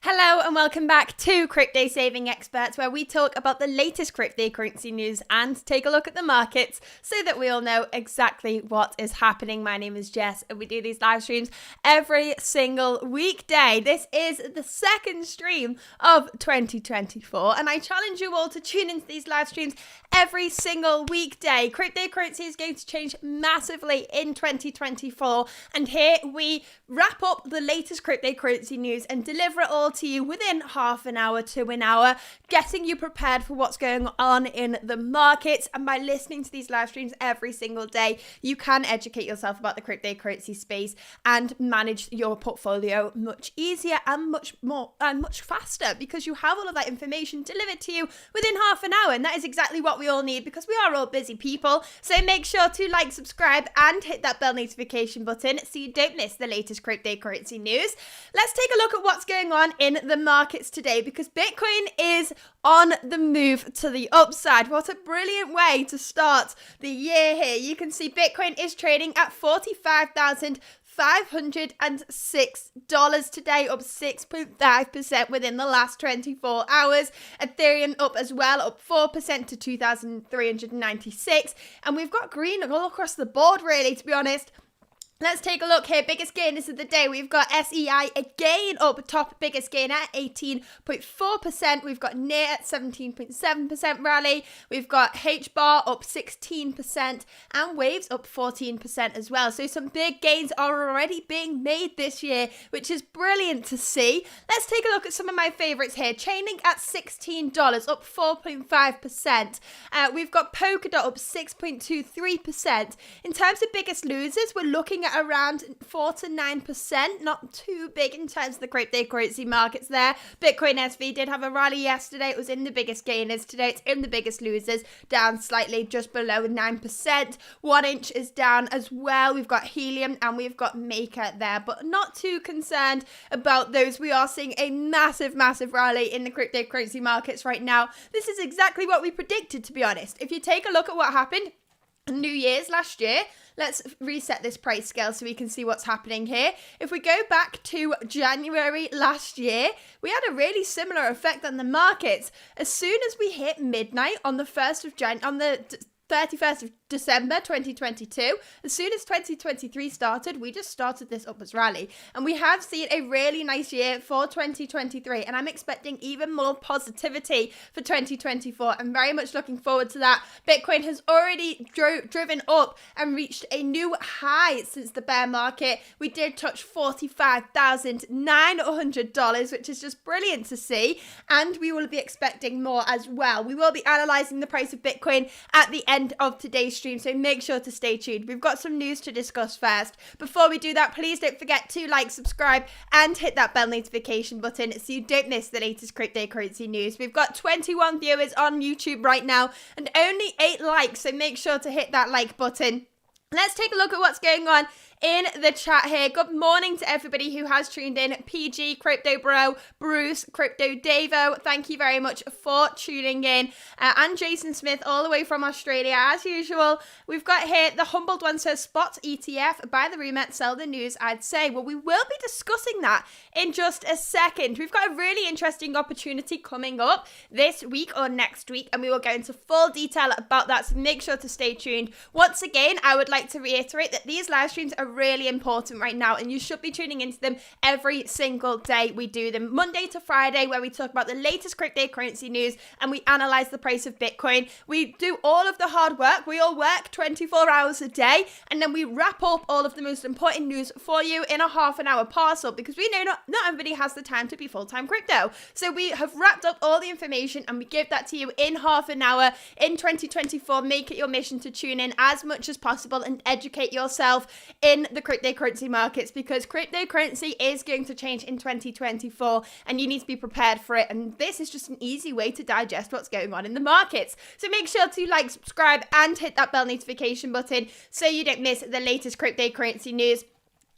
Hello and welcome back to Crypto Saving Experts, where we talk about the latest cryptocurrency news and take a look at the markets so that we all know exactly what is happening. My name is Jess and we do these live streams every single weekday. This is the second stream of 2024 and I challenge you all to tune into these live streams every single weekday. Cryptocurrency is going to change massively in 2024 and here we wrap up the latest cryptocurrency news and deliver it all to you within half an hour to an hour, getting you prepared for what's going on in the markets. And by listening to these live streams every single day, you can educate yourself about the cryptocurrency space and manage your portfolio much easier and much more and much faster, because you have all of that information delivered to you within half an hour. And that is exactly what we all need, because we are all busy people. So make sure to like, subscribe and hit that bell notification button so you don't miss the latest cryptocurrency news. Let's take a look at what's going on in the markets today, because Bitcoin is on the move to the upside. What a brilliant way to start the year here. You can see Bitcoin is trading at $45,506 today, up 6.5% within the last 24 hours. Ethereum up as well, up 4% to 2,396. And we've got green all across the board, really, to be honest. Let's take a look here. Biggest gainers of the day. We've got SEI again up top, biggest gainer, 18.4%. We've got NEAR at 17.7% rally. We've got HBAR up 16% and Waves up 14% as well. So some big gains are already being made this year, which is brilliant to see. Let's take a look at some of my favorites here. Chaining at $16, up 4.5%. We've got Polkadot up 6.23%. In terms of biggest losers, we're looking at around 4 to 9%, not too big in terms of the cryptocurrency markets there. Bitcoin SV did have a rally yesterday. It was in the biggest gainers. Today it's in the biggest losers, down slightly, just below 9%. 1 inch is down as well. We've got Helium and we've got Maker there, but not too concerned about those. We are seeing a massive rally in the cryptocurrency markets right now. This is exactly what we predicted, to be honest. If you take a look at what happened New Year's last year, let's reset this price scale so we can see what's happening here. If we go back to January last year, we had a really similar effect on the markets. As soon as we hit midnight on the 31st of December 2022, as soon as 2023 started, we just started this upwards rally. And we have seen a really nice year for 2023. And I'm expecting even more positivity for 2024. I'm very much looking forward to that. Bitcoin has already driven up and reached a new high since the bear market. We did touch $45,900, which is just brilliant to see. And we will be expecting more as well. We will be analyzing the price of Bitcoin at the end of today's stream, so make sure to stay tuned. We've got some news to discuss first. Before we do that, please don't forget to like, subscribe and hit that bell notification button so you don't miss the latest cryptocurrency news. We've got 21 viewers on YouTube right now and only 8 likes, so make sure to hit that like button. Let's take a look at what's going on in the chat here. Good morning to everybody who has tuned in. PG, Crypto Bro, Bruce, Crypto Davo, thank you very much for tuning in. And Jason Smith all the way from Australia as usual. We've got here, the Humbled One says, spot ETF, buy the rumor, sell the news, I'd say. Well, we will be discussing that in just a second. We've got a really interesting opportunity coming up this week or next week, and we will go into full detail about that, so make sure to stay tuned. Once again, I would like to reiterate that these live streams are really important right now and you should be tuning into them every single day. We do them Monday to Friday, where we talk about the latest cryptocurrency news and we analyze the price of Bitcoin. We do all of the hard work. We all work 24 hours a day and then we wrap up all of the most important news for you in a half an hour parcel, because we know not everybody has the time to be full-time crypto. So we have wrapped up all the information and we give that to you in half an hour in 2024. Make it your mission to tune in as much as possible and educate yourself in the cryptocurrency markets, because cryptocurrency is going to change in 2024 and you need to be prepared for it. And this is just an easy way to digest what's going on in the markets. So make sure to like, subscribe and hit that bell notification button so you don't miss the latest cryptocurrency news.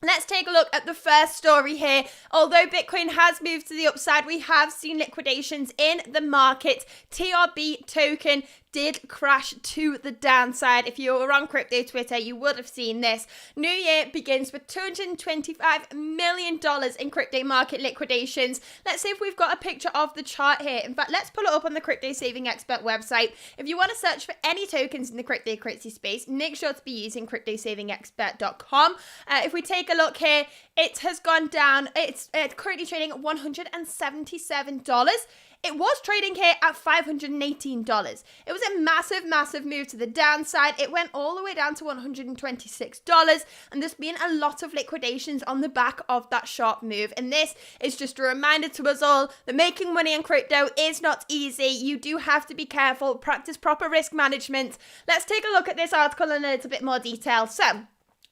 Let's take a look at the first story here. Although Bitcoin has moved to the upside, we have seen liquidations in the market. TRB token did crash to the downside. If you were on crypto Twitter, you would have seen this. New year begins with $225 million in crypto market liquidations. Let's see if we've got a picture of the chart here. In fact, let's pull it up on the Crypto Saving Expert website. If you want to search for any tokens in the cryptocurrency space, make sure to be using cryptosavingexpert.com. If we take a look here, it has gone down. It's currently trading at $177. It was trading here at $518. It was a massive, massive move to the downside. It went all the way down to $126, and there's been a lot of liquidations on the back of that sharp move. And this is just a reminder to us all that making money in crypto is not easy. You do have to be careful, practice proper risk management. Let's take a look at this article in a little bit more detail. So,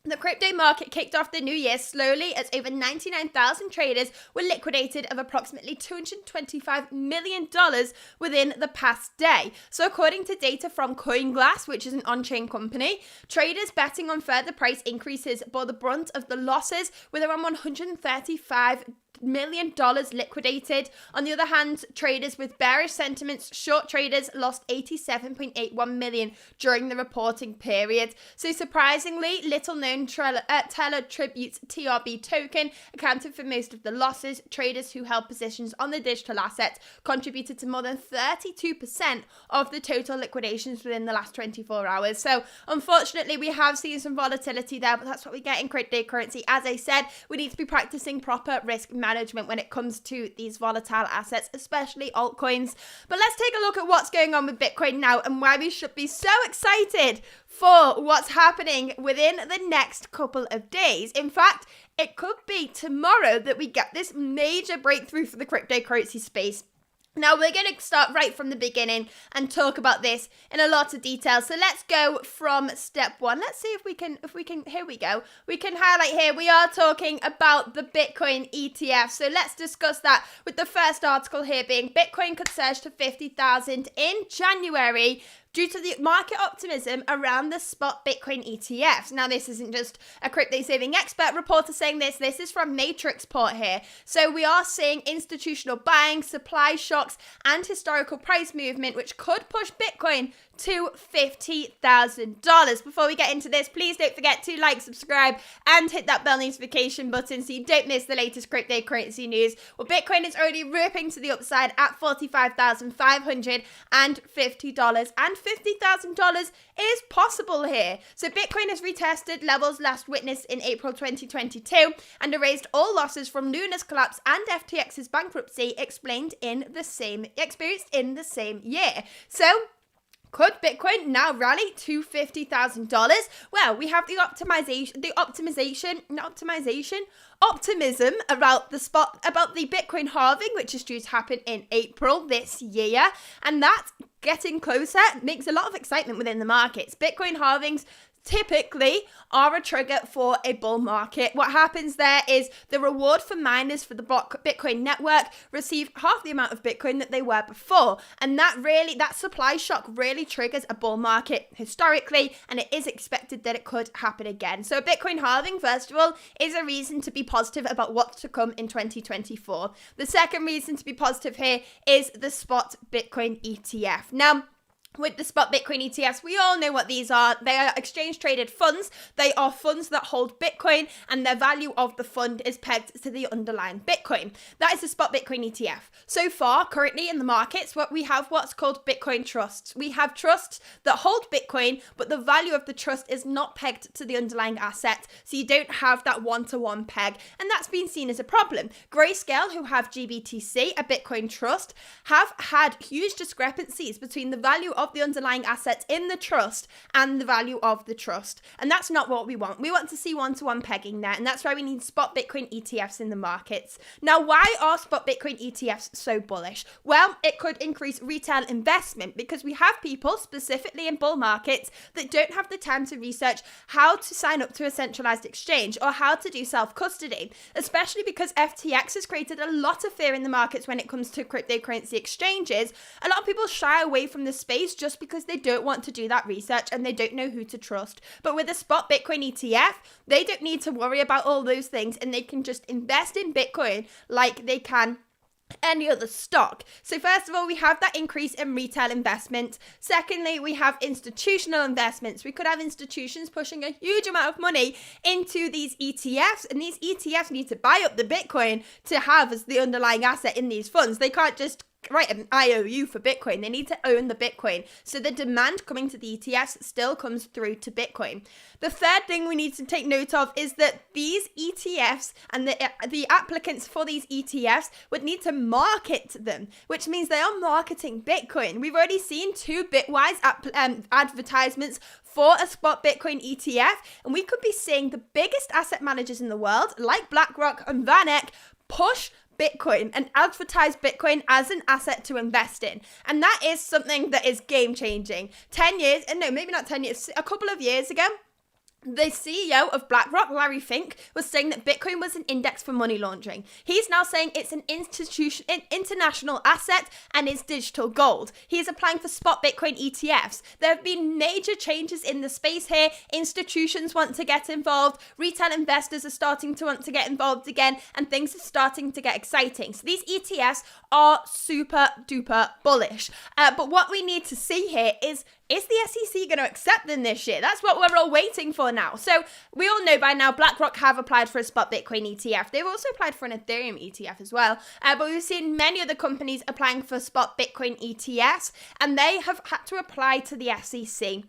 the crypto market kicked off the new year slowly as over 99,000 traders were liquidated of approximately $225 million within the past day. So according to data from CoinGlass, which is an on-chain company, traders betting on further price increases bore the brunt of the losses with around $135 million liquidated. On the other hand, traders with bearish sentiments, short traders, lost $87.81 million during the reporting period. So surprisingly, little known Teller Tribute's TRB token accounted for most of the losses. Traders who held positions on the digital asset contributed to more than 32% of the total liquidations within the last 24 hours. So unfortunately, we have seen some volatility there, but that's what we get in cryptocurrency. As I said, we need to be practicing proper risk management when it comes to these volatile assets, especially altcoins. But let's take a look at what's going on with Bitcoin now and why we should be so excited for what's happening within the next couple of days. In fact, it could be tomorrow that we get this major breakthrough for the cryptocurrency space. Now, we're going to start right from the beginning and talk about this in a lot of detail. So let's go from step one. Let's see if we can, here we go. We can highlight here, we are talking about the Bitcoin ETF. So let's discuss that with the first article here being Bitcoin could surge to 50,000 in January due to the market optimism around the spot Bitcoin ETFs. Now, this isn't just a crypto saving expert reporter saying this. This is from Matrixport here. So we are seeing institutional buying, supply shocks, and historical price movement, which could push Bitcoin to $50,000. Before we get into this, please don't forget to like, subscribe, and hit that bell notification button so you don't miss the latest cryptocurrency news. Well, Bitcoin is already ripping to the upside at $45,550, and $50,000 is possible here. So Bitcoin has retested levels last witnessed in April 2022 and erased all losses from Luna's collapse and FTX's bankruptcy experienced in the same year. So, could Bitcoin now rally to $50,000? Well, we have the optimism about the Bitcoin halving, which is due to happen in April this year, and that getting closer makes a lot of excitement within the markets. Bitcoin halvings typically are a trigger for a bull market. What happens there is the reward for miners for the Bitcoin network receive half the amount of Bitcoin that they were before. And that supply shock really triggers a bull market historically, and it is expected that it could happen again. So Bitcoin halving, first of all, is a reason to be positive about what's to come in 2024. The second reason to be positive here is the spot Bitcoin ETF. Now, with the spot Bitcoin ETFs, we all know what these are. They are exchange traded funds. They are funds that hold Bitcoin, and their value of the fund is pegged to the underlying Bitcoin. That is the spot Bitcoin ETF. So far, currently in the markets, we have what's called Bitcoin trusts. We have trusts that hold Bitcoin, but the value of the trust is not pegged to the underlying asset. So you don't have that one-to-one peg. And that's been seen as a problem. Grayscale, who have GBTC, a Bitcoin trust, have had huge discrepancies between the value of the underlying assets in the trust and the value of the trust. And that's not what we want. We want to see one-to-one pegging there, and that's why we need spot Bitcoin ETFs in the markets. Now, why are spot Bitcoin ETFs so bullish? Well, it could increase retail investment because we have people, specifically in bull markets, that don't have the time to research how to sign up to a centralized exchange or how to do self-custody, especially because FTX has created a lot of fear in the markets when it comes to cryptocurrency exchanges. A lot of people shy away from the space just because they don't want to do that research and they don't know who to trust. But with a spot Bitcoin ETF, they don't need to worry about all those things, and they can just invest in Bitcoin like they can any other stock. So first of all, we have that increase in retail investment. Secondly, we have institutional investments. We could have institutions pushing a huge amount of money into these ETFs, and these ETFs need to buy up the Bitcoin to have as the underlying asset in these funds. They can't just write an IOU for Bitcoin. They need to own the Bitcoin. So the demand coming to the ETFs still comes through to Bitcoin. The third thing we need to take note of is that these ETFs and the applicants for these ETFs would need to market them, which means they are marketing Bitcoin. We've already seen 2 Bitwise advertisements for a spot Bitcoin ETF, and we could be seeing the biggest asset managers in the world, like Blackrock and VanEck, push Bitcoin and advertise Bitcoin as an asset to invest in. And that is something that is game changing. 10 years, and no, maybe not 10 years, a couple of years ago, the CEO of Blackrock, Larry Fink, was saying that Bitcoin was an index for money laundering. He's now saying it's an international asset and it's digital gold. He's applying for spot Bitcoin ETFs. There have been major changes in the space here. Institutions want to get involved. Retail investors are starting to want to get involved again, and things are starting to get exciting. So these ETFs are super duper bullish. But what we need to see here is the SEC going to accept them this year? That's what we're all waiting for now. So we all know by now Blackrock have applied for a spot Bitcoin ETF. They've also applied for an Ethereum ETF as well. But we've seen many other companies applying for spot Bitcoin ETFs, and they have had to apply to the SEC.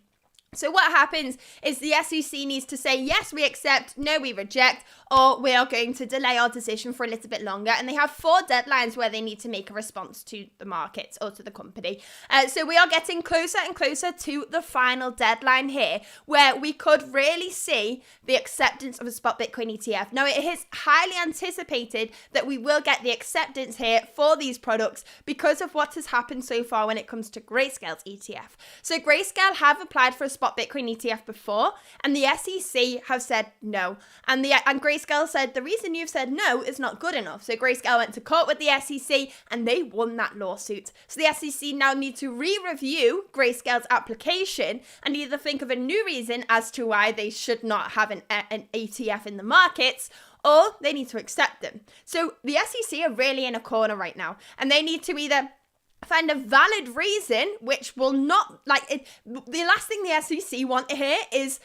So what happens is the SEC needs to say, yes, we accept, no, we reject, or we are going to delay our decision for a little bit longer. And they have 4 deadlines where they need to make a response to the markets or to the company. So we are getting closer and closer to the final deadline here, where we could really see the acceptance of a spot Bitcoin ETF. Now, it is highly anticipated that we will get the acceptance here for these products because of what has happened so far when it comes to Grayscale's ETF. So Grayscale have applied for a spot Bitcoin ETF before, and the SEC have said no. And Grayscale said the reason you've said no is not good enough. So Grayscale went to court with the SEC and they won that lawsuit. So the SEC now need to re-review Grayscale's application and either think of a new reason as to why they should not have an ETF in the markets, or they need to accept them. So the SEC are really in a corner right now, and they need to either find a valid reason, which will not, the last thing the SEC want here is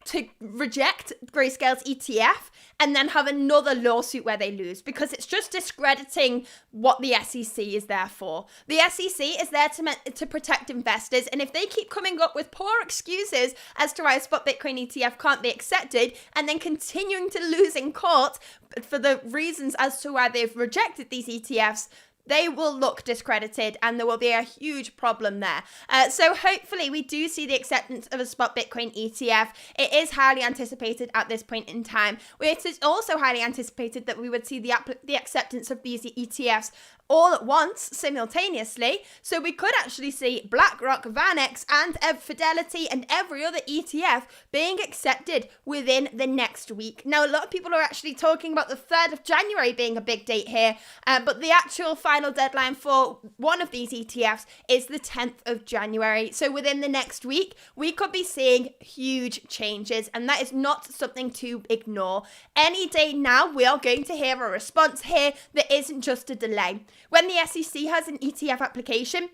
to reject Grayscale's ETF and then have another lawsuit where they lose, because it's just discrediting what the SEC is there for. The SEC is there to protect investors, and if they keep coming up with poor excuses as to why a spot Bitcoin ETF can't be accepted and then continuing to lose in court for the reasons as to why they've rejected these ETFs, they will look discredited and there will be a huge problem there. So hopefully we do see the acceptance of a spot Bitcoin ETF. It is highly anticipated at this point in time. It is also highly anticipated that we would see the acceptance of these ETFs all at once, simultaneously. So we could actually see BlackRock, VanEck, and Fidelity and every other ETF being accepted within the next week. Now, a lot of people are actually talking about the 3rd of January being a big date here, but the actual final deadline for one of these ETFs is the 10th of January. So within the next week, we could be seeing huge changes, and that is not something to ignore. Any day now, we are going to hear a response here that isn't just a delay. When the SEC has an ETF application,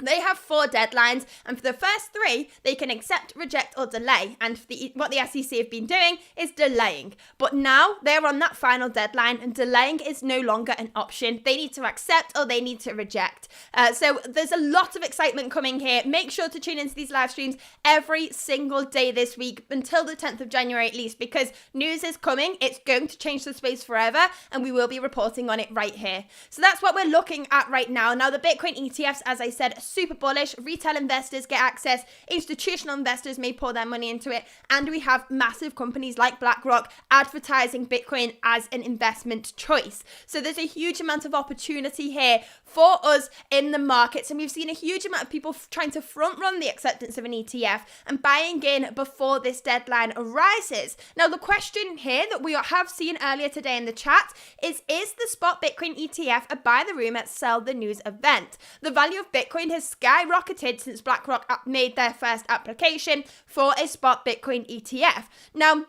they have 4 deadlines, and for the first 3, they can accept, reject, or delay. And what the SEC have been doing is delaying. But now they're on that final deadline, and delaying is no longer an option. They need to accept or they need to reject. So there's a lot of excitement coming here. Make sure to tune into these live streams every single day this week until the 10th of January at least, because news is coming. It's going to change the space forever, and we will be reporting on it right here. So that's what we're looking at right now. Now, the Bitcoin ETFs, as I said, super bullish. Retail investors get access, institutional investors may pour their money into it, and we have massive companies like BlackRock advertising Bitcoin as an investment choice. So there's a huge amount of opportunity here for us in the markets, and we've seen a huge amount of people trying to front run the acceptance of an ETF and buying in before this deadline arises. Now, the question here that we have seen earlier today in the chat is the spot Bitcoin ETF a buy the rumor, sell the news event? The value of Bitcoin has skyrocketed since BlackRock made their first application for a spot Bitcoin ETF. Now,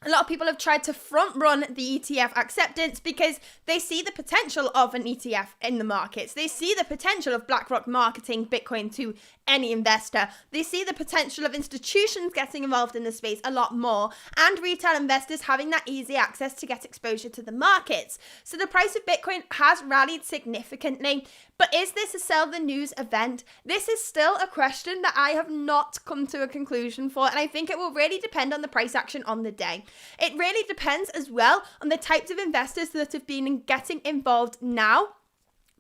A lot of people have tried to front run the ETF acceptance because they see the potential of an ETF in the markets. They see the potential of Blackrock marketing Bitcoin to any investor. They see the potential of institutions getting involved in the space a lot more, and retail investors having that easy access to get exposure to the markets. So the price of Bitcoin has rallied significantly. But is this a sell the news event? This is still a question that I have not come to a conclusion for, and I think it will really depend on the price action on the day. It really depends as well on the types of investors that have been getting involved now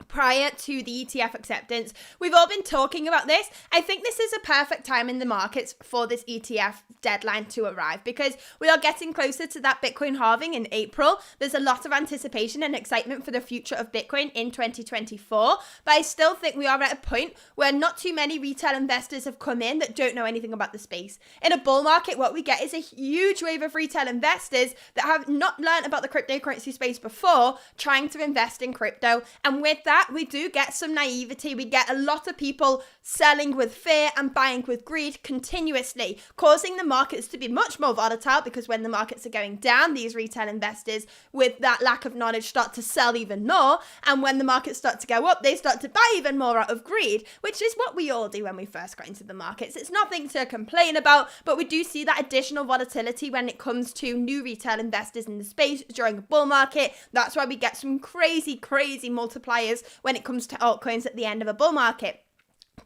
prior to the ETF acceptance. We've all been talking about this. I think this is a perfect time in the markets for this ETF deadline to arrive because we are getting closer to that Bitcoin halving in April. There's a lot of anticipation and excitement for the future of Bitcoin in 2024, but I still think we are at a point where not too many retail investors have come in that don't know anything about the space. In a bull market, what we get is a huge wave of retail investors that have not learned about the cryptocurrency space before trying to invest in crypto, and with that, we do get some naivety. We get a lot of people selling with fear and buying with greed continuously, causing the markets to be much more volatile because when the markets are going down, these retail investors with that lack of knowledge start to sell even more. And when the markets start to go up, they start to buy even more out of greed, which is what we all do when we first got into the markets. It's nothing to complain about, but we do see that additional volatility when it comes to new retail investors in the space during a bull market. That's why we get some crazy multipliers when it comes to altcoins at the end of a bull market.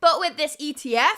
But with this ETF,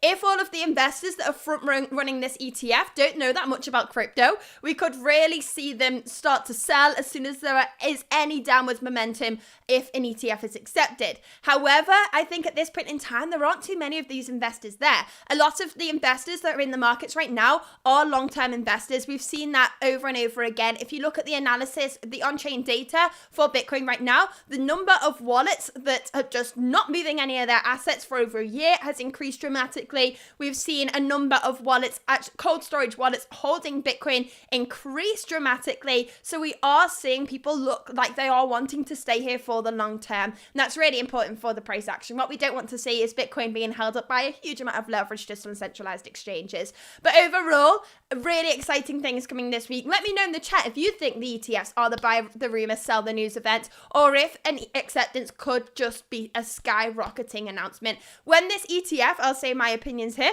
if all of the investors that are front running this ETF don't know that much about crypto, we could really see them start to sell as soon as there is any downwards momentum if an ETF is accepted. However, I think at this point in time, there aren't too many of these investors there. A lot of the investors that are in the markets right now are long-term investors. We've seen that over and over again. If you look at the analysis, the on-chain data for Bitcoin right now, the number of wallets that are just not moving any of their assets for over a year has increased dramatically. We've seen a number of wallets, cold storage wallets holding Bitcoin increase dramatically. So we are seeing people look like they are wanting to stay here for the long term. And that's really important for the price action. What we don't want to see is Bitcoin being held up by a huge amount of leverage just on centralized exchanges. But overall, really exciting things coming this week. Let me know in the chat if you think the ETFs are the buy the rumor, sell the news event, or if an acceptance could just be a skyrocketing announcement. When this ETF, I'll say my opinions here.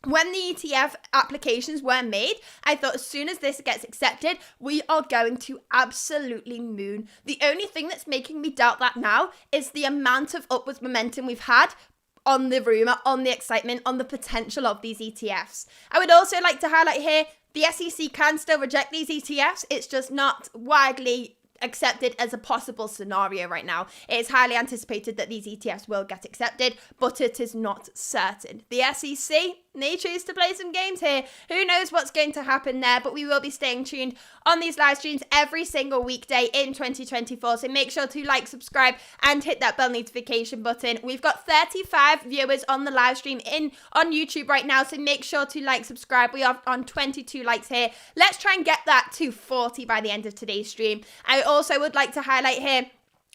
When the ETF applications were made, I thought as soon as this gets accepted, we are going to absolutely moon. The only thing that's making me doubt that now is the amount of upwards momentum we've had on the rumor, on the excitement, on the potential of these ETFs. I would also like to highlight here, the SEC can still reject these ETFs. It's just not widely accepted as a possible scenario right now. It is highly anticipated that these ETFs will get accepted, but it is not certain. The SEC, they choose to play some games here. Who knows what's going to happen there, but we will be staying tuned on these live streams every single weekday in 2024. So make sure to like, subscribe, and hit that bell notification button. We've got 35 viewers on the live stream on YouTube right now, so make sure to like, subscribe. We are on 22 likes here. Let's try and get that to 40 by the end of today's stream. I also would like to highlight here,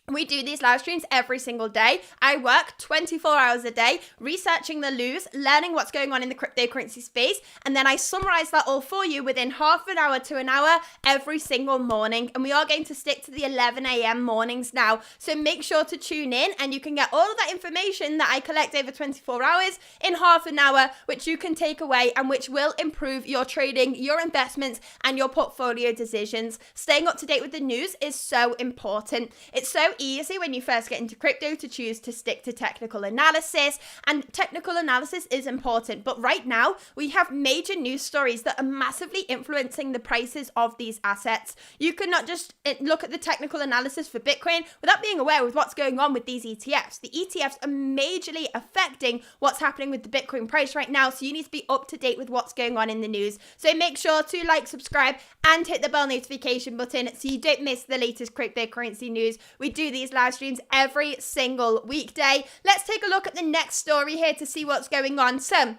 we do these live streams every single day. I work 24 hours a day researching the news, learning what's going on in the cryptocurrency space, and then I summarize that all for you within half an hour to an hour every single morning. And we are going to stick to the 11 a.m. mornings now. So make sure to tune in and you can get all of that information that I collect over 24 hours in half an hour, which you can take away and which will improve your trading, your investments, and your portfolio decisions. Staying up to date with the news is so important. It's so easy when you first get into crypto to choose to stick to technical analysis, and technical analysis is important, but right now we have major news stories that are massively influencing the prices of these assets. You could not just look at the technical analysis for Bitcoin without being aware of what's going on with these ETFs. The ETFs are majorly affecting what's happening with the Bitcoin price right now, so you need to be up to date with what's going on in the news. So make sure to like, subscribe, and hit the bell notification button so you don't miss the latest cryptocurrency news. We do these live streams every single weekday. Let's take a look at the next story here to see what's going on. So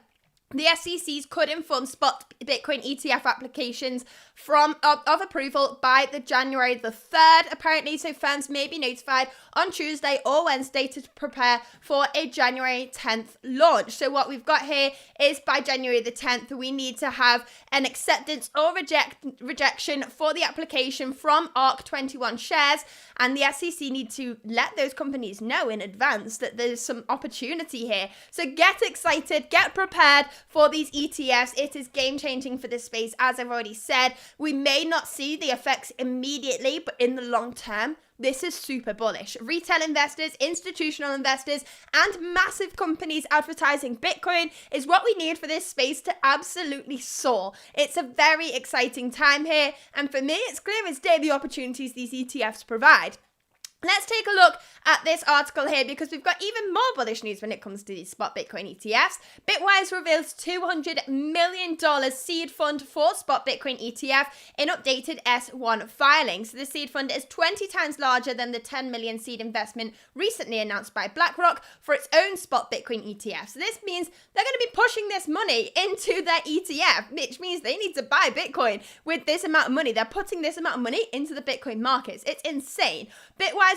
the SECs could inform spot Bitcoin ETF applications of approval by the January the 3rd, apparently. So firms may be notified on Tuesday or Wednesday to prepare for a January 10th launch. So what we've got here is by January the 10th, we need to have an acceptance or rejection for the application from ARC21 shares. And the SEC need to let those companies know in advance that there's some opportunity here. So get excited, get prepared for these ETFs. It is game changing for this space, as I've already said. We may not see the effects immediately, but in the long term, this is super bullish. Retail investors, institutional investors, and massive companies advertising Bitcoin is what we need for this space to absolutely soar. It's a very exciting time here, and for me, it's clear as day the opportunities these ETFs provide. Let's take a look at this article here because we've got even more bullish news when it comes to these spot Bitcoin ETFs. Bitwise reveals $200 million seed fund for spot Bitcoin ETF in updated S1 filing. So the seed fund is 20 times larger than the 10 million seed investment recently announced by Blackrock for its own spot Bitcoin ETF. So this means they're going to be pushing this money into their ETF, which means they need to buy Bitcoin with this amount of money. They're putting this amount of money into the Bitcoin markets. It's insane. Bitwise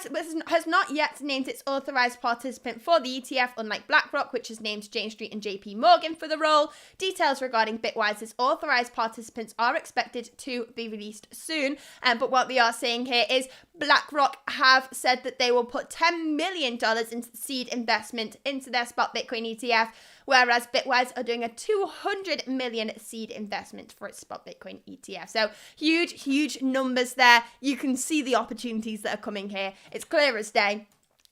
has not yet named its authorized participant for the ETF, unlike BlackRock, which has named Jane Street and JP Morgan for the role. Details regarding Bitwise's authorized participants are expected to be released soon. But what we are seeing here is BlackRock have said that they will put $10 million into seed investment into their spot Bitcoin ETF, whereas Bitwise are doing a $200 million seed investment for its spot Bitcoin ETF. So huge numbers there. You can see the opportunities that are coming here. It's clear as day.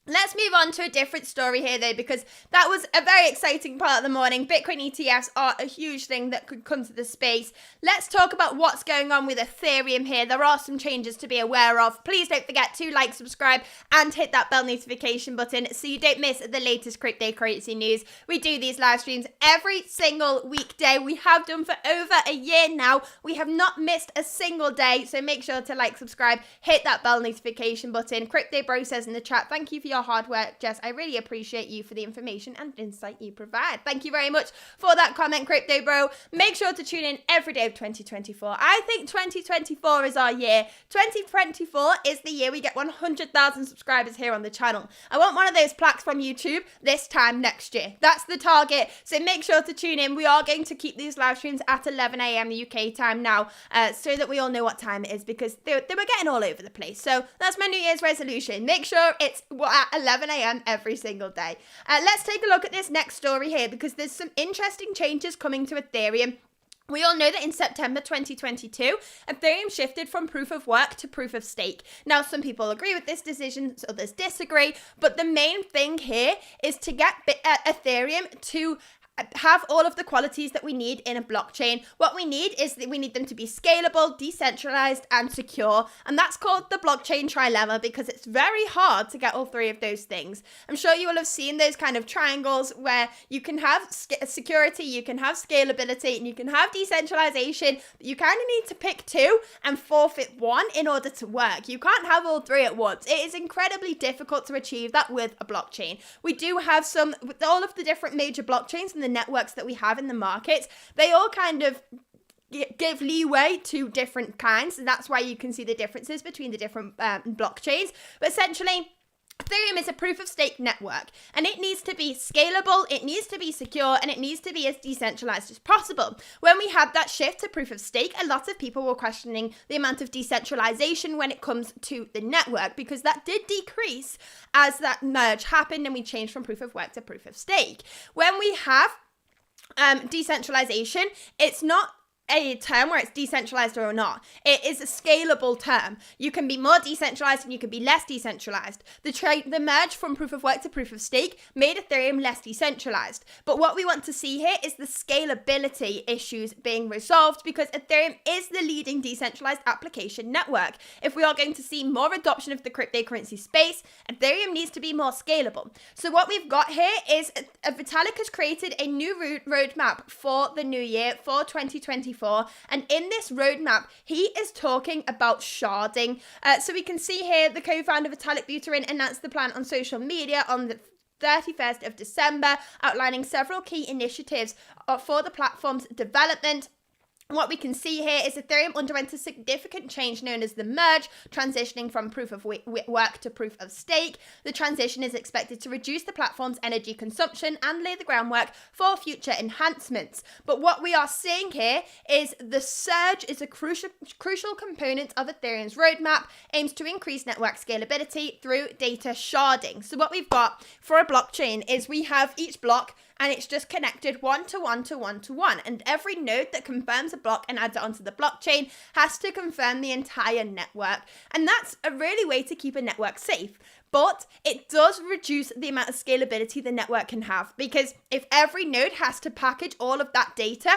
Let's move on to a different story here, though, because that was a very exciting part of the morning. Bitcoin ETFs are a huge thing that could come to the space. Let's talk about what's going on with Ethereum here. There are some changes to be aware of. Please don't forget to like, subscribe, and hit that bell notification button so you don't miss the latest cryptocurrency news. We do these live streams every single weekday. We have done for over a year now. We have not missed a single day, so make sure to like, subscribe, hit that bell notification button. Crypto Bro says in the chat, thank you for your hard work, Jess. I really appreciate you for the information and insight you provide. Thank you very much for that comment, Crypto Bro. Make sure to tune in every day of 2024. I think 2024 is our year. 2024 is the year we get 100,000 subscribers here on the channel. I want one of those plaques from YouTube this time next year. That's the target. So make sure to tune in. We are going to keep these live streams at 11 a.m. UK time now, so that we all know what time it is, because they were getting all over the place. So that's my New Year's resolution. Make sure it's at 11 a.m. every single day. Let's take a look at this next story here, because there's some interesting changes coming to Ethereum. We all know that in September 2022, Ethereum shifted from proof of work to proof of stake. Now, some people agree with this decision, others disagree, but the main thing here is to get Ethereum to have all of the qualities that we need in a blockchain. What we need is that we need them to be scalable, decentralized, and secure. And that's called the blockchain trilemma, because it's very hard to get all three of those things. I'm sure you will have seen those kind of triangles where you can have security, you can have scalability, and you can have decentralization. You kind of need to pick two and forfeit one in order to work. You can't have all three at once. It is incredibly difficult to achieve that with a blockchain. We do have some, with all of the different major blockchains and the networks that we have in the market, they all kind of give leeway to different kinds, and that's why you can see the differences between the different blockchains. But essentially, Ethereum is a proof of stake network, and it needs to be scalable, it needs to be secure, and it needs to be as decentralized as possible. When we had that shift to proof of stake, a lot of people were questioning the amount of decentralization when it comes to the network, because that did decrease as that merge happened and we changed from proof of work to proof of stake. When we have decentralization, it's not a term where it's decentralized or not. It is a scalable term. You can be more decentralized and you can be less decentralized. The merge from proof of work to proof of stake made Ethereum less decentralized. But what we want to see here is the scalability issues being resolved, because Ethereum is the leading decentralized application network. If we are going to see more adoption of the cryptocurrency space, Ethereum needs to be more scalable. So what we've got here is Vitalik has created a new roadmap for the new year, for 2024. And in this roadmap, he is talking about sharding. So we can see here the co-founder Vitalik Buterin announced the plan on social media on the 31st of December, outlining several key initiatives for the platform's development. What we can see here is Ethereum underwent a significant change known as the merge, transitioning from proof of work to proof of stake. The transition is expected to reduce the platform's energy consumption and lay the groundwork for future enhancements. But what we are seeing here is the surge is a crucial component of Ethereum's roadmap, aims to increase network scalability through data sharding. So what we've got for a blockchain is we have each block and it's just connected one to one to one to one. And every node that confirms a block and adds it onto the blockchain has to confirm the entire network. And that's a really way to keep a network safe. But it does reduce the amount of scalability the network can have, because if every node has to package all of that data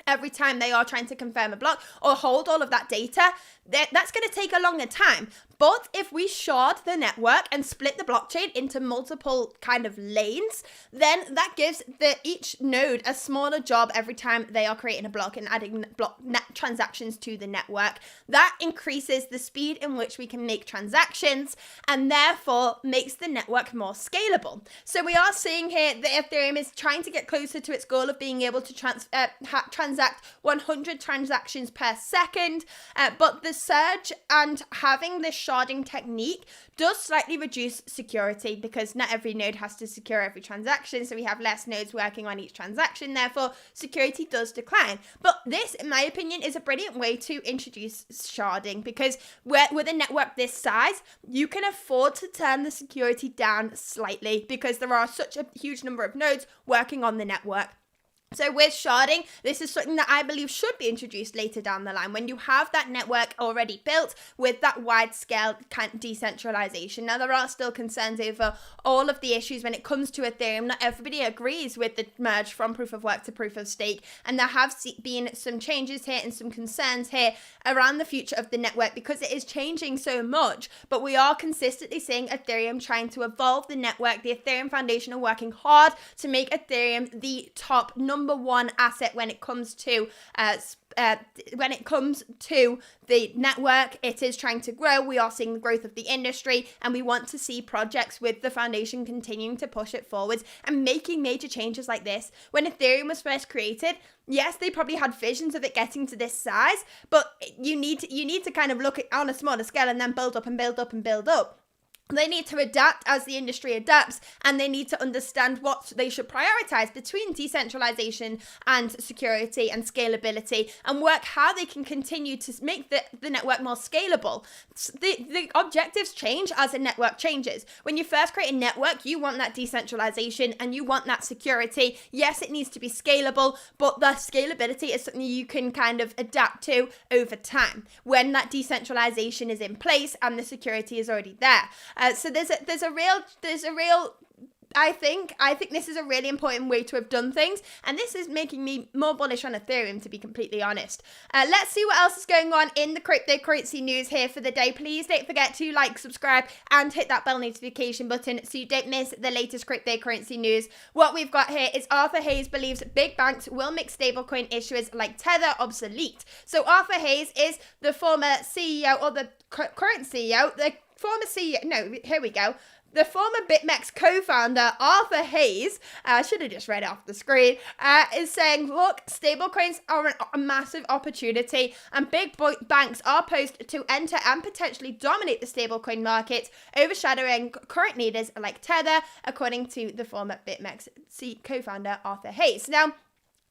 every time they are trying to confirm a block or hold all of that data, that's going to take a longer time. But if we shard the network and split the blockchain into multiple kind of lanes, then that gives each node a smaller job every time they are creating a block and adding transactions to the network. That increases the speed in which we can make transactions and therefore makes the network more scalable. So we are seeing here that Ethereum is trying to get closer to its goal of being able to transact 100 transactions per second, but the surge and having this sharding technique does slightly reduce security, because not every node has to secure every transaction, so we have less nodes working on each transaction, therefore security does decline. But this, in my opinion, is a brilliant way to introduce sharding, because with a network this size, you can afford to turn the security down slightly because there are such a huge number of nodes working on the network. So with sharding, this is something that I believe should be introduced later down the line when you have that network already built with that wide scale kind of decentralization. Now, there are still concerns over all of the issues when it comes to Ethereum. Not everybody agrees with the merge from proof of work to proof of stake. And there have been some changes here and some concerns here around the future of the network because it is changing so much. But we are consistently seeing Ethereum trying to evolve the network. The Ethereum Foundation are working hard to make Ethereum the top number one asset when it comes to the network. It is trying to grow. We are seeing the growth of the industry, and we want to see projects with the foundation continuing to push it forwards and making major changes like this. When Ethereum was first created, yes, they probably had visions of it getting to this size, but you need to kind of look at on a smaller scale and then build up and build up and build up. They need to adapt as the industry adapts, and they need to understand what they should prioritize between decentralization and security and scalability, and work how they can continue to make the network more scalable. The objectives change as a network changes. When you first create a network, you want that decentralization and you want that security. Yes, it needs to be scalable, but the scalability is something you can kind of adapt to over time when that decentralization is in place and the security is already there. So there's a real I think this is a really important way to have done things, and this is making me more bullish on Ethereum, to be completely honest. Let's see what else is going on in the cryptocurrency news here for the day. Please don't forget to like, subscribe, and hit that bell notification button so you don't miss the latest cryptocurrency news. What we've got here is Arthur Hayes believes big banks will make stablecoin issuers like Tether obsolete. So Arthur Hayes is the former CEO, or the current CEO, the former BitMEX co-founder Arthur Hayes, I should have just read it off the screen, is saying, look, stablecoins are a massive opportunity and big banks are poised to enter and potentially dominate the stablecoin market, overshadowing current leaders like Tether, according to the former BitMEX co-founder Arthur Hayes. Now,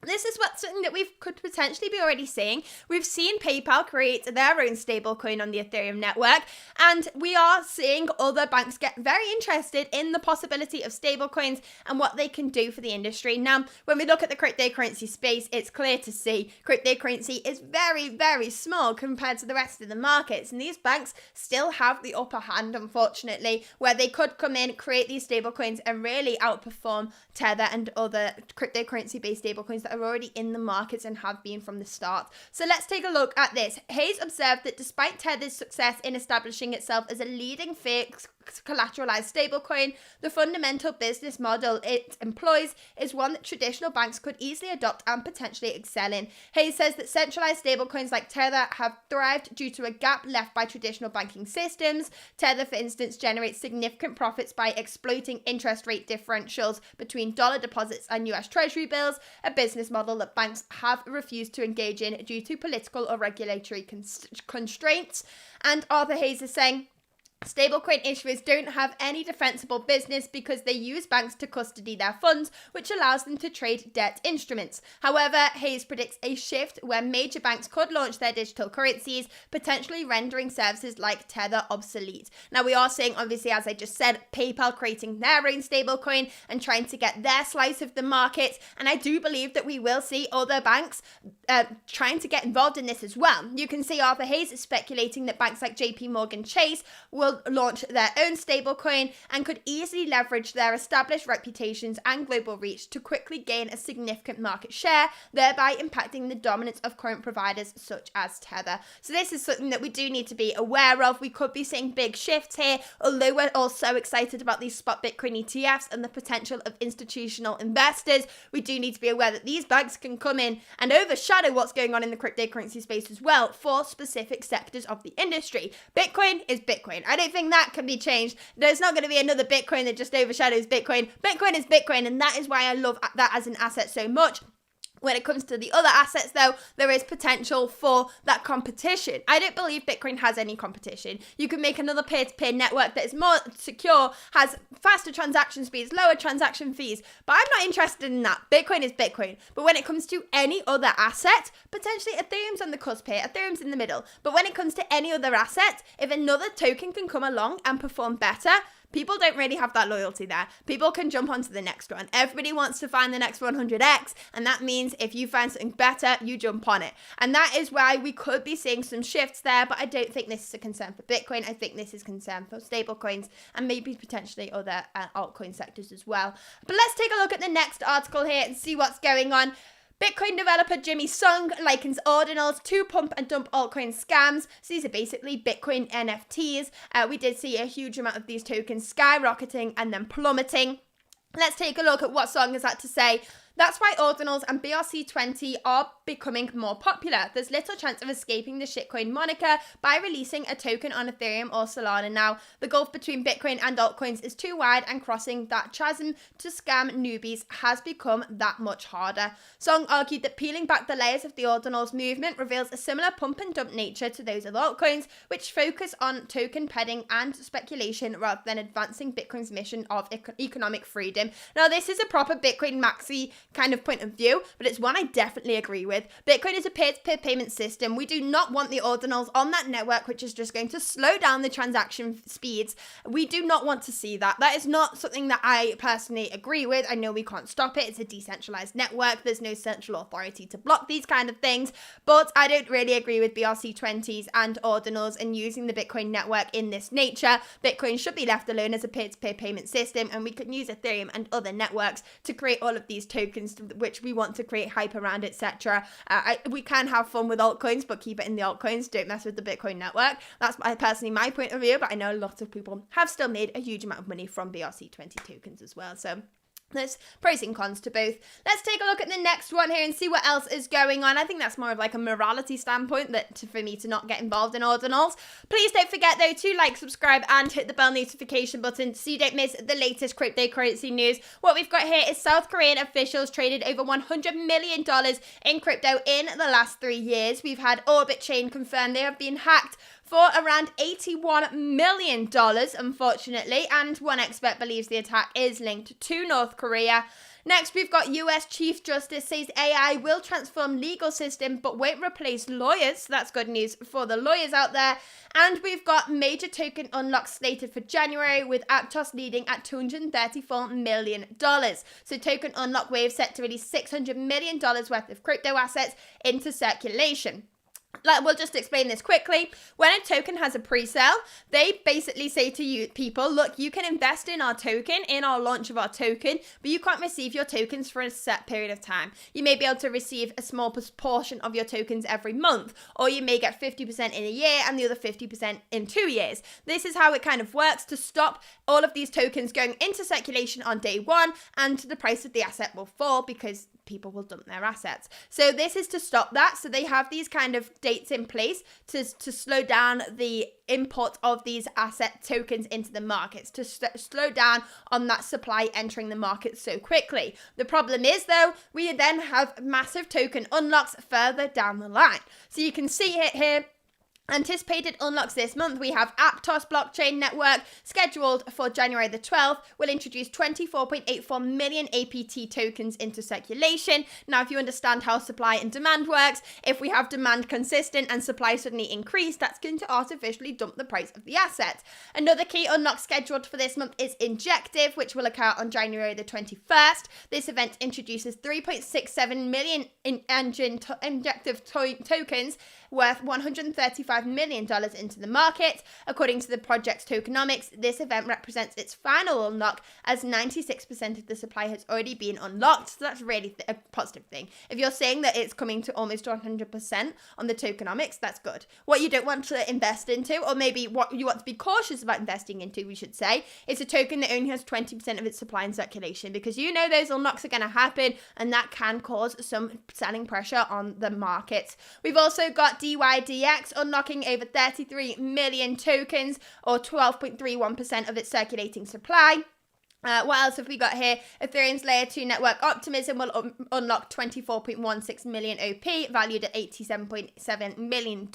this is something that we could potentially be already seeing. We've seen PayPal create their own stablecoin on the Ethereum network, and we are seeing other banks get very interested in the possibility of stablecoins and what they can do for the industry. Now, when we look at the cryptocurrency space, it's clear to see cryptocurrency is very, very small compared to the rest of the markets, and these banks still have the upper hand, unfortunately, where they could come in, create these stablecoins, and really outperform Tether and other cryptocurrency-based stablecoins that are already in the markets and have been from the start. So let's take a look at this. Hayes observed that despite Tether's success in establishing itself as a leading fiat collateralized stablecoin. The fundamental business model it employs is one that traditional banks could easily adopt and potentially excel in. Hayes says that centralized stablecoins like Tether have thrived due to a gap left by traditional banking systems. Tether, for instance, generates significant profits by exploiting interest rate differentials between dollar deposits and US Treasury bills, a business model that banks have refused to engage in due to political or regulatory constraints. And Arthur Hayes is saying, stablecoin issuers don't have any defensible business because they use banks to custody their funds, which allows them to trade debt instruments. However, Hayes predicts a shift where major banks could launch their digital currencies, potentially rendering services like Tether obsolete. Now, we are seeing, obviously, as I just said, PayPal creating their own stablecoin and trying to get their slice of the market. And I do believe that we will see other banks trying to get involved in this as well. You can see Arthur Hayes is speculating that banks like JP Morgan Chase will launch their own stablecoin and could easily leverage their established reputations and global reach to quickly gain a significant market share, thereby impacting the dominance of current providers such as Tether. So this is something that we do need to be aware of. We could be seeing big shifts here, although we're all so excited about these spot Bitcoin ETFs and the potential of institutional investors. We do need to be aware that these banks can come in and overshadow what's going on in the cryptocurrency space as well for specific sectors of the industry. Bitcoin is Bitcoin. I don't think that can be changed. There's not going to be another Bitcoin that just overshadows Bitcoin. Bitcoin is Bitcoin, and that is why I love that as an asset so much. When it comes to the other assets, though, there is potential for that competition. I don't believe Bitcoin has any competition. You can make another peer-to-peer network that is more secure, has faster transaction speeds, lower transaction fees, but I'm not interested in that. Bitcoin is Bitcoin. But when it comes to any other asset, potentially Ethereum's on the cusp here, Ethereum's in the middle. But when it comes to any other asset, if another token can come along and perform better, people don't really have that loyalty there. People can jump onto the next one. Everybody wants to find the next 100x, and that means if you find something better, you jump on it. And that is why we could be seeing some shifts there, but I don't think this is a concern for Bitcoin. I think this is concern for stablecoins and maybe potentially other altcoin sectors as well. But let's take a look at the next article here and see what's going on. Bitcoin developer Jimmy Sung likens ordinals to pump and dump altcoin scams. So these are basically Bitcoin NFTs. We did see a huge amount of these tokens skyrocketing and then plummeting. Let's take a look at what Sung has had to say. That's why ordinals and BRC20 are becoming more popular. There's little chance of escaping the shitcoin moniker by releasing a token on Ethereum or Solana now. The gulf between Bitcoin and altcoins is too wide, and crossing that chasm to scam newbies has become that much harder. Song argued that peeling back the layers of the ordinals movement reveals a similar pump and dump nature to those of altcoins, which focus on token peddling and speculation rather than advancing Bitcoin's mission of economic freedom. Now, this is a proper Bitcoin maxi kind of point of view, but it's one I definitely agree with. Bitcoin is a peer-to-peer payment system. We do not want the ordinals on that network, which is just going to slow down the transaction speeds. We do not want to see that. That is not something that I personally agree with. I know we can't stop it. It's a decentralized network. There's no central authority to block these kind of things, but I don't really agree with BRC20s and ordinals and using the Bitcoin network in this nature. Bitcoin should be left alone as a peer-to-peer payment system, and we can use Ethereum and other networks to create all of these tokens which we want to create hype around, etc. We can have fun with altcoins, but keep it in the altcoins. Don't mess with the Bitcoin network. That's personally my point of view, but I know a lot of people have still made a huge amount of money from BRC20 tokens as well. So there's pros and cons to both. Let's take a look at the next one here and see what else is going on. I think that's more of like a morality standpoint for me to not get involved in ordinals. Please don't forget though to like, subscribe and hit the bell notification button so you don't miss the latest cryptocurrency news. What we've got here is South Korean officials traded over $100 million in crypto in the last 3 years. We've had Orbit Chain confirm they have been hacked for around $81 million, unfortunately, and one expert believes the attack is linked to North Korea. Next, we've got US Chief Justice says AI will transform legal system but won't replace lawyers. So that's good news for the lawyers out there. And we've got major token unlocks slated for January, with Aptos leading at $234 million. So token unlock wave set to release $600 million worth of crypto assets into circulation. We'll just explain this quickly. When a token has a pre-sale, they basically say to you people, look, you can invest in our token, in our launch of our token, but you can't receive your tokens for a set period of time. You may be able to receive a small portion of your tokens every month, or you may get 50% in a year and the other 50% in 2 years. This is how it kind of works to stop all of these tokens going into circulation on day one, and the price of the asset will fall because people will dump their assets. So this is to stop that. So they have these kind of dates in place to slow down the import of these asset tokens into the markets, to slow down on that supply entering the market so quickly. The problem is, though, we then have massive token unlocks further down the line. So you can see it here. Anticipated unlocks this month, we have Aptos blockchain network scheduled for January the 12th, will introduce 24.84 million APT tokens into circulation. Now, if you understand how supply and demand works, if we have demand consistent and supply suddenly increased, that's going to artificially dump the price of the asset. Another key unlock scheduled for this month is Injective, which will occur on January the 21st. This event introduces 3.67 million Injective tokens worth $135 million into the market. According to the project's tokenomics, this event represents its final unlock, as 96% of the supply has already been unlocked. So that's really a positive thing. If you're saying that it's coming to almost 100% on the tokenomics, that's good. What you don't want to invest into, or maybe what you want to be cautious about investing into, we should say, is a token that only has 20% of its supply in circulation, because you know those unlocks are going to happen, and that can cause some selling pressure on the markets. We've also got DYDX unlocking over 33 million tokens, or 12.31% of its circulating supply. What else have we got here? Ethereum's layer 2 network Optimism will unlock 24.16 million OP, valued at $87.7 million.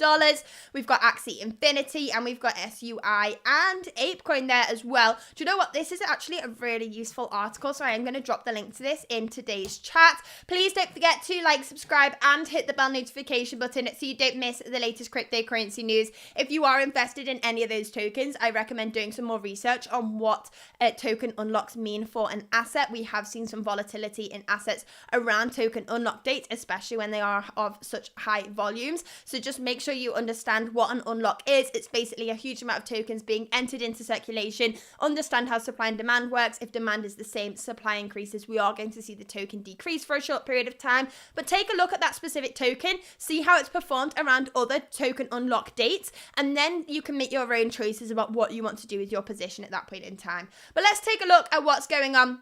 We've got Axie Infinity, and we've got SUI and ApeCoin there as well. Do you know what? This is actually a really useful article, so I am going to drop the link to this in today's chat. Please don't forget to like, subscribe, and hit the bell notification button so you don't miss the latest cryptocurrency news. If you are invested in any of those tokens, I recommend doing some more research on what a token unlocks mean for an asset. We have seen some volatility in assets around token unlock dates, especially when they are of such high volumes. So just make sure you understand what an unlock is. It's basically a huge amount of tokens being entered into circulation. Understand how supply and demand works. If demand is the same, supply increases, we are going to see the token decrease for a short period of time. But take a look at that specific token, see how it's performed around other token unlock dates, and then you can make your own choices about what you want to do with your position at that point in time. But let's take a look at what's going on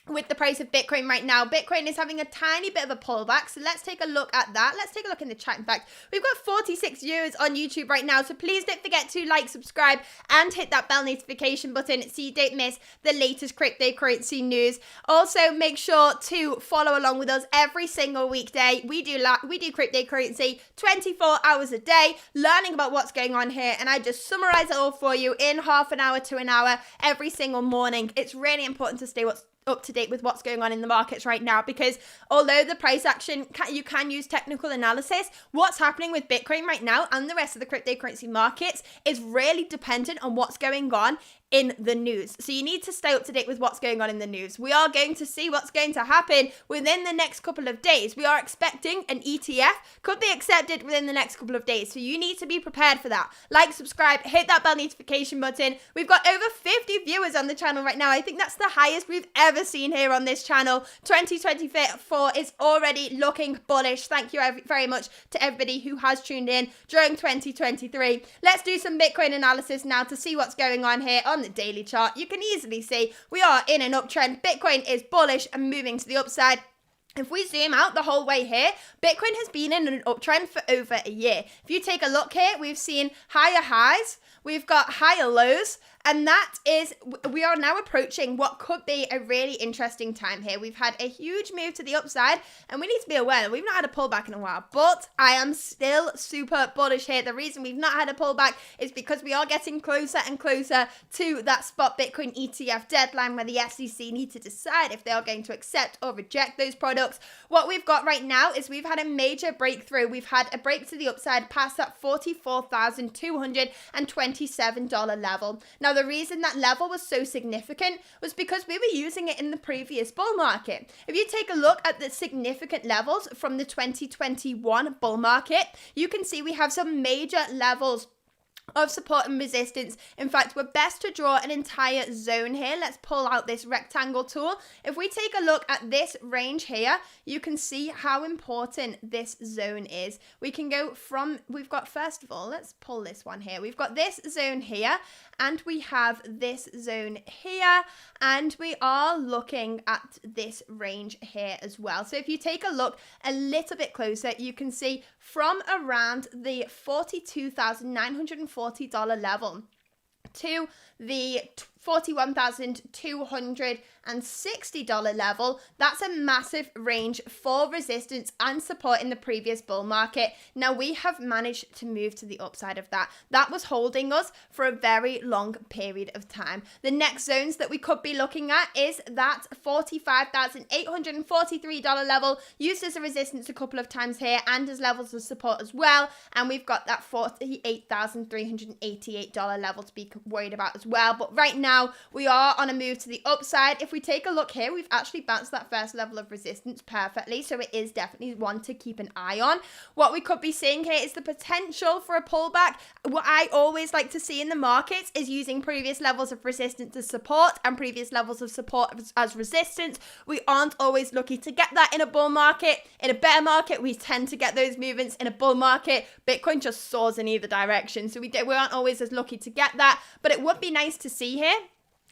with the price of Bitcoin right now. Bitcoin is having a tiny bit of a pullback, so let's take a look at that. Let's take a look in the chat. In fact, we've got 46 viewers on YouTube right now, so please don't forget to like, subscribe, and hit that bell notification button so you don't miss the latest cryptocurrency news. Also, make sure to follow along with us every single weekday. We do cryptocurrency 24 hours a day, learning about what's going on here, and I just summarize it all for you in half an hour to an hour every single morning. It's really important to stay up to date with what's going on in the markets right now, because although the price action you can use technical analysis, what's happening with Bitcoin right now and the rest of the cryptocurrency markets is really dependent on what's going on in the news. So you need to stay up to date with what's going on in the news. We are going to see what's going to happen within the next couple of days. We are expecting an ETF could be accepted within the next couple of days. So you need to be prepared for that. Like, subscribe, hit that bell notification button. We've got over 50 viewers on the channel right now. I think that's the highest we've ever seen here on this channel. 2024 is already looking bullish. Thank you very much to everybody who has tuned in during 2023. Let's do some Bitcoin analysis now to see what's going on here on the daily chart. You can easily see we are in an uptrend. Bitcoin is bullish and moving to the upside. If we zoom out the whole way here, Bitcoin has been in an uptrend for over a year. If you take a look here, we've seen higher highs, we've got higher lows, and that is, we are now approaching what could be a really interesting time here. We've had a huge move to the upside, and we need to be aware that we've not had a pullback in a while, but I am still super bullish here. The reason we've not had a pullback is because we are getting closer and closer to that spot Bitcoin ETF deadline, where the SEC need to decide if they are going to accept or reject those products. What we've got right now is we've had a major breakthrough. We've had a break to the upside past that $44,227 level. Now, the reason that level was so significant was because we were using it in the previous bull market. If you take a look at the significant levels from the 2021 bull market, you can see we have some major levels of support and resistance. In fact, we're best to draw an entire zone here. Let's pull out this rectangle tool. If we take a look at this range here, you can see how important this zone is. We can go from, we've got, first of all, let's pull this one here. We've got this zone here, and we have this zone here, and we are looking at this range here as well. So if you take a look a little bit closer, you can see from around the $42,940 level to the $41,260 level. That's a massive range for resistance and support in the previous bull market. Now we have managed to move to the upside of that. That was holding us for a very long period of time. The next zones that we could be looking at is that $45,843 level, used as a resistance a couple of times here and as levels of support as well. And we've got that $48,388 level to be worried about as well. But right now, we are on a move to the upside. If we take a look here, we've actually bounced that first level of resistance perfectly, so it is definitely one to keep an eye on. What we could be seeing here is the potential for a pullback. What I always like to see in the markets is using previous levels of resistance as support and previous levels of support as resistance. We aren't always lucky to get that in a bull market. In a bear market, we tend to get those movements. In a bull market, Bitcoin just soars in either direction, so we aren't always as lucky to get that, but it would be nice to see here.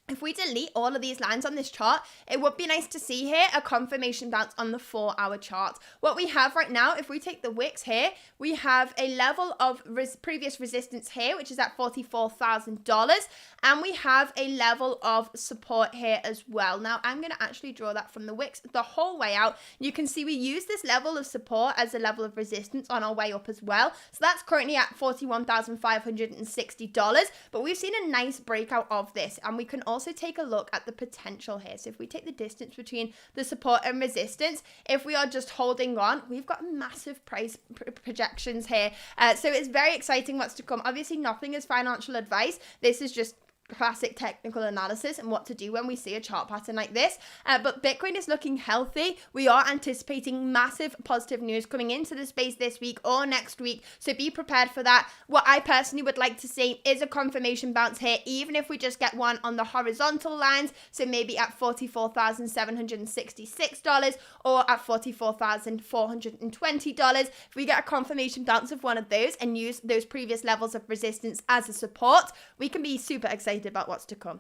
If we delete all of these lines on this chart, it would be nice to see here a confirmation bounce on the 4-hour chart. What we have right now, if we take the wicks here, we have a level of previous resistance here, which is at $44,000, and we have a level of support here as well. Now, I'm going to actually draw that from the wicks the whole way out. You can see we use this level of support as a level of resistance on our way up as well. So that's currently at $41,560, but we've seen a nice breakout of this, and we can also take a look at the potential here. So if we take the distance between the support and resistance, if we are just holding on, we've got massive price projections here. So it's very exciting what's to come. Obviously, nothing is financial advice. This is just classic technical analysis and what to do when we see a chart pattern like this. But Bitcoin is looking healthy. We are anticipating massive positive news coming into the space this week or next week, so be prepared for that. What I personally would like to see is a confirmation bounce here, even if we just get one on the horizontal lines, so maybe at $44,766 or at $44,420. If we get a confirmation bounce of one of those and use those previous levels of resistance as a support, we can be super excited about what's to come.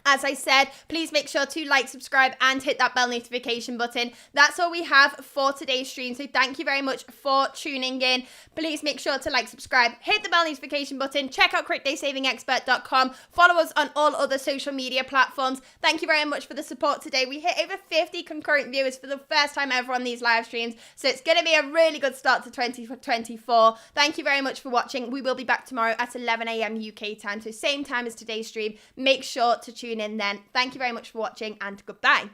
As I said, please make sure to like, subscribe, and hit that bell notification button. That's all we have for today's stream. So thank you very much for tuning in. Please make sure to like, subscribe, hit the bell notification button, check out QuickDaySavingExpert.com, follow us on all other social media platforms. Thank you very much for the support today. We hit over 50 concurrent viewers for the first time ever on these live streams. So it's going to be a really good start to 2024. Thank you very much for watching. We will be back tomorrow at 11 a.m. UK time, so same time as today's stream. Make sure to tune in then. Thank you very much for watching, and goodbye.